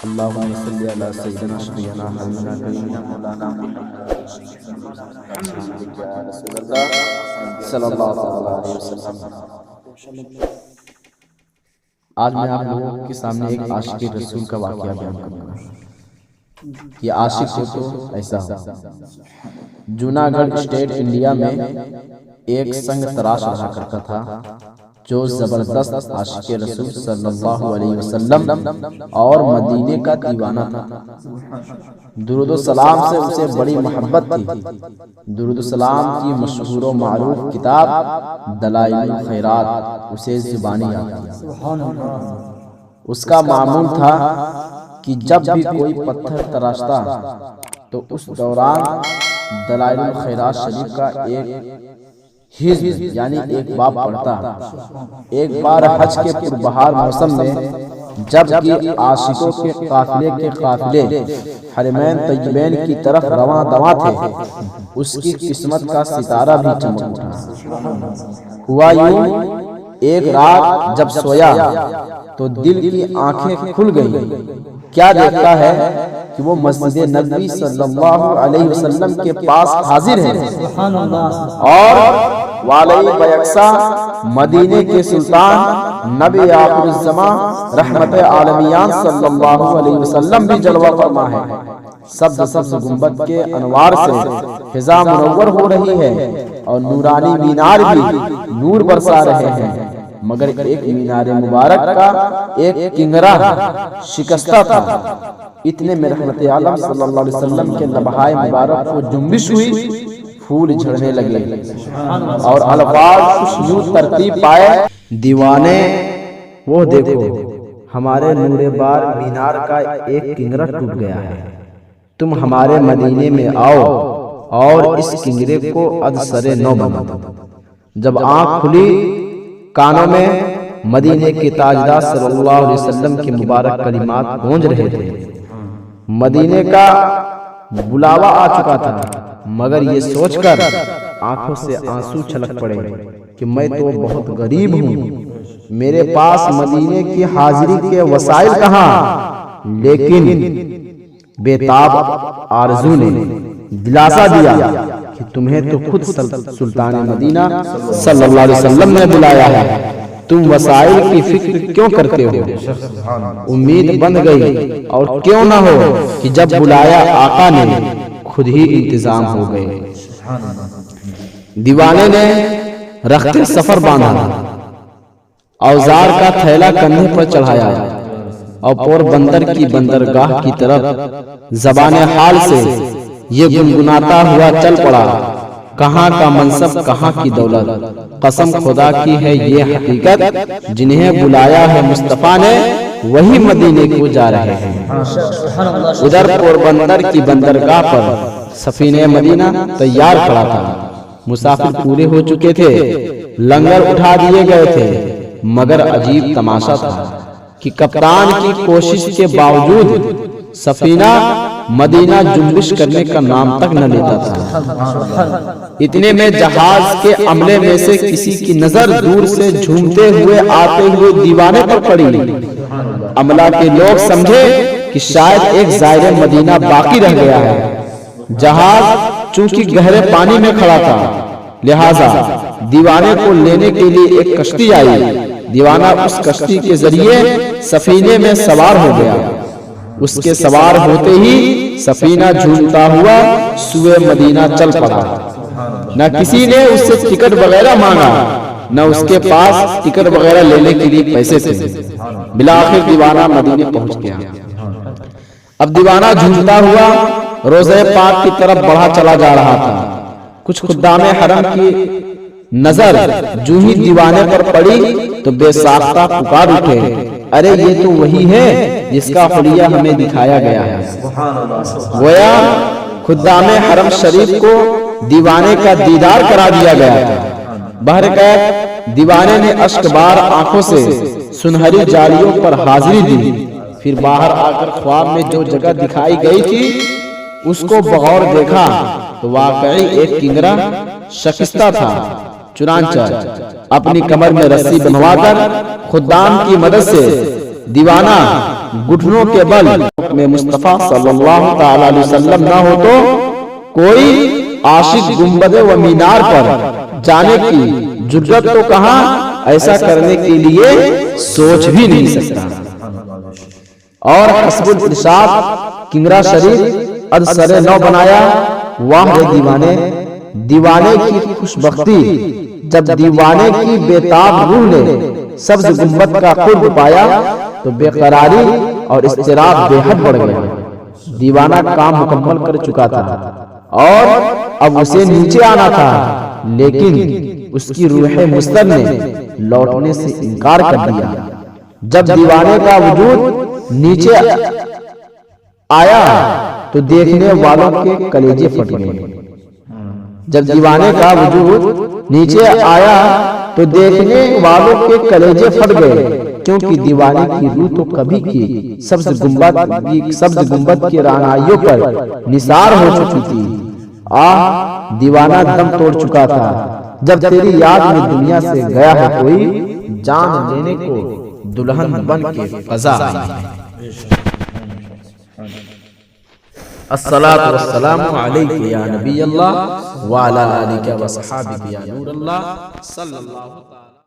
اللهم صل على سيدنا شفيعنا حبيبنا كريمنا مولانا محمد رسول اللہ صلی اللہ علیہ وسلم۔ آج میں آپ لوگوں کے سامنے ایک عاشق رسول کا واقعہ بیان کروں گا۔ یہ عاشق ہو تو ایسا ہو۔ جوناگڑھ اسٹیٹ انڈیا میں ایک سنگ تراش رہا کرتا تھا جو زبردست عاشق رسول صلی اللہ علیہ وسلم اور مدینے کا دیوانہ تھا۔ درود و سلام سے اسے بڑی محبت تھی۔ درود و سلام کی مشہور و معروف کتاب دلائل الخیرات اسے زبانی آتی۔ اس کا معمول تھا کہ جب بھی کوئی پتھر تراشتا تو اس دوران دلائل الخیرات شریف کا ایک حزب یعنی ایک باب پڑھتا۔ ایک بار حج کے پربہار موسم میں جب کہ عاشقوں کے قافلے حرمین طیبین کی طرف رواں دواں تھے، اس کی قسمت کا ستارہ بھی چمک اٹھا۔ ہوا یوں، ایک رات جب سویا تو دل کی آنکھیں کھل گئیں۔ کیا دیکھتا ہے کہ وہ مسجد نبوی صلی اللہ علیہ وسلم کے پاس حاضر ہے اور والی بیکسا مدینے کے سلطان نبی آخر الزمان رحمت عالمیان صلی اللہ علیہ وسلم بھی جلوہ فرما ہے۔ سبز گنبد کے انوار سے فضا منور ہو رہی ہے اور نورانی مینار بھی نور برسا رہے ہیں، مگر ایک مینار مبارک کا ایک کنگرا شکستہ تھا۔ اتنے میں رحمت عالم صلی اللہ علیہ وسلم کے لبہائے مبارک کو جنبش ہوئی، پھول جھڑنے لگے اور الفاظ خوشیوں ترتیب پائے۔ دیوانے وہ دیکھو، ہمارے نور بار مینار کا ایک کنگرا ٹوٹ گیا ہے، تم ہمارے مدینے میں آؤ اور اس کنگرے کو ادسر نو بنا دو۔ جب آنکھ کھلی، کانوں میں مدینے کے تاجدار صلی اللہ علیہ وسلم کے مبارک کلمات گونج رہے تھے۔ مدینے کا بلاوا آ چکا تھا، مگر یہ سوچ کر آنکھوں سے آنسو چھلک پڑے کہ میں تو بہت غریب ہوں، میرے پاس مدینے کی حاضری کے وسائل کہاں۔ لیکن بیتاب آرزو نے دلاسا دیا کہ تمہیں تو خود سلطان مدینہ صلی اللہ علیہ وسلم نے بلایا ہے، تم وسائل کی فکر کیوں کرتے ہو۔ امید بن گئی، اور کیوں نہ ہو کہ جب بلایا آقا نے خود ہی انتظام ہو گئے۔ دیوانے نے رخت سفر باندھا، اوزار کا تھیلا کندھے پر چڑھایا اور پور بندر کی بندرگاہ کی طرف زبان حال سے یہ گنگناتا ہوا چل پڑا۔ کہاں کا منصب، کہاں کی دولت، قسم خدا کی ہے یہ حقیقت، جنہیں بلایا ہے مصطفیٰ نے وہی مدینے کو جا رہے ہیں۔ ادھر پوربندر کی بندرگاہ پر سفینہ مدینہ تیار کھڑا تھا۔ مسافر پورے ہو چکے تھے، لنگر اٹھا دیے گئے تھے، مگر عجیب تماشا تھا کہ کپتان کی کوشش کے باوجود سفینہ مدینہ جنبش کرنے کا نام تک نہ لیتا تھا۔ اتنے میں جہاز کے عملے میں سے کسی کی نظر دور سے جھومتے ہوئے آتے ہوئے دیوانے پر پڑی۔ عملہ کے لوگ سمجھے کہ شاید ایک زائر مدینہ باقی رہ گیا ہے۔ جہاز چونکہ گہرے پانی میں کھڑا تھا، لہذا دیوانے کو لینے کے لیے ایک کشتی آئی۔ دیوانہ اس کشتی کے ذریعے سفینے میں سوار ہو گیا۔ اس کے سوار ہوتے ہی سفینہ جھومتا ہوا سوئے مدینہ چل پڑا۔ نہ کسی نے اس سے ٹکٹ وغیرہ مانگا، نہ اس کے پاس ٹکٹ وغیرہ لینے کے لیے پیسے تھے۔ بالآخر دیوانہ مدینے پہنچ گیا۔ اب دیوانہ جھومتا ہوا روضہ پاک کی طرف بڑھا چلا جا رہا تھا۔ کچھ خدام حرم کی نظر جو ہی دیوانے پر پڑی تو بے ساختہ پکار اٹھے، ارے یہ تو وہی ہے جس کا حلیہ ہمیں دکھایا گیا ہے۔ گویا خدام حرم شریف کو دیوانے کا دیدار کرا دیا گیا تھا۔ بہرکیف دیوانے نے اشک بار آنکھوں سے سنہری جالیوں پر حاضری دی، پھر باہر آ کر خواب میں جو جگہ دکھائی گئی تھی اس کو بغور دیکھا تو واقعی ایک کنگرا شکستہ تھا۔ چنانچہ اپنی کمر میں رسی بنوا کر خدام کی مدد سے دیوانہ گھٹنوں کے بل میں مصطفیٰ صلی اللہ تعالی علیہ وسلم نہ ہو تو کوئی عاشق گنبد و مینار پر جانے کی جرأت تو کہاں ایسا کرنے کے لیے سوچ بھی نہیں سکتا۔ اور حسب الارشاد کنگرہ شریف از سر نو بنایا، واہ دیوانے دیوانے کی خوش بختی، جب دیوانے کی بیتاب روح نے سبز گنبد کا قرب پایا تو بے قراری اور اضطراب بے حد بڑھ گیا۔ دیوانہ کام مکمل کر چکا تھا اور اب اسے نیچے آنا تھا، لیکن اس کی روح مستر نے لوٹنے سے انکار کر دیا۔ جب دیوانے کا وجود نیچے آیا تو دیکھنے والوں کے کلیجے پھٹ گئے۔ جب دیوانے کا وجود نیچے آیا تو دیکھنے والوں کے کلیجے پھٹ گئے، کیونکہ دیوانے کی روح تو کبھی کی سبز گنبد کی رعنائیوں پر نثار ہو چکی تھی۔ دیوانہ دم توڑ چکا تھا۔ جب تیری یاد میں دنیا سے گیا ہے کوئی، جان لینے کو دلہن بن کے فضا آئی ہے۔ الصلاۃ والسلام علیک یا نبی اللہ وعلی آلک و صحابک یا نور اللہ صلی اللہ علیہ وسلم۔